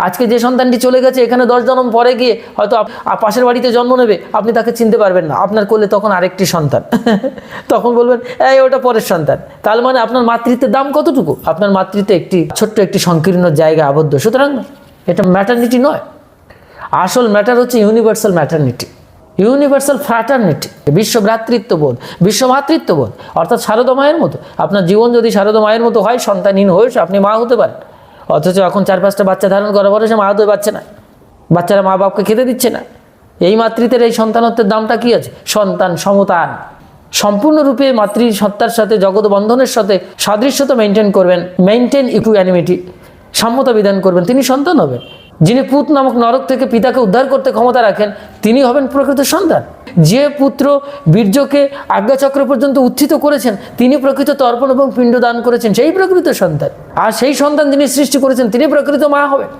আজকে যে সন্তানটি চলে গেছে এখানে 10 জন্ম পরে গিয়ে হয়তো পাশের বাড়িতে জন্ম নেবে, আপনি তাকে চিনতে পারবেন না, আপনার কোলে তখন আরেকটি সন্তান। তখন বলবেন এই ওটা পরের সন্তান। তার মানে আপনার মাতৃত্বের দাম কতটুকু? আপনার মাতৃত্বে একটি ছোট্ট একটি সংকীর্ণ জায়গা আবদ্ধ। সুতরাং এটা ম্যাটারনিটি নয়, আসল ম্যাটার হচ্ছে ইউনিভার্সাল ম্যাটারনিটি, ইউনিভার্সাল ফ্র্যাটার্নিটি, বিশ্ব ভ্রাতৃত্ববোধ, বিশ্ব মাতৃত্ববোধ, অর্থাৎ শারদা মায়ের মতো। আপনার জীবন যদি শারদা মায়ের মতো হয়, সন্তানহীন হয়েছে আপনি মা হতে পারেন। অথচ এখন 4-5টা বাচ্চা ধারণ করার পরে সে মা হতে পারছে না, বাচ্চারা মা বাপকে খেতে দিচ্ছে না। এই মাতৃত্বের এই সন্তানত্বের দামটা কি আছে? সন্তান সমতান, সম্পূর্ণরূপে মাতৃসত্তার সাথে জগৎ বন্ধনের সাথে সাদৃশ্যতা মেনটেন করবেন, মেনটেন ইকুয়ানিমিটি, সাম্যতা বিধান করবেন, তিনি সন্তান হবেন। যিনি পুত নামক নরক থেকে পিতাকে উদ্ধার করতে ক্ষমতা রাখেন, তিনি হবেন প্রকৃত সন্তান। যে পুত্র বীর্যকে আজ্ঞাচক্র পর্যন্ত উত্থিত করেছেন, তিনি প্রকৃত তর্পণ এবং পিণ্ড দান করেছেন, সেই প্রকৃত সন্তান। আর সেই সন্তান যিনি সৃষ্টি করেছেন, তিনি প্রকৃত মা হবেন।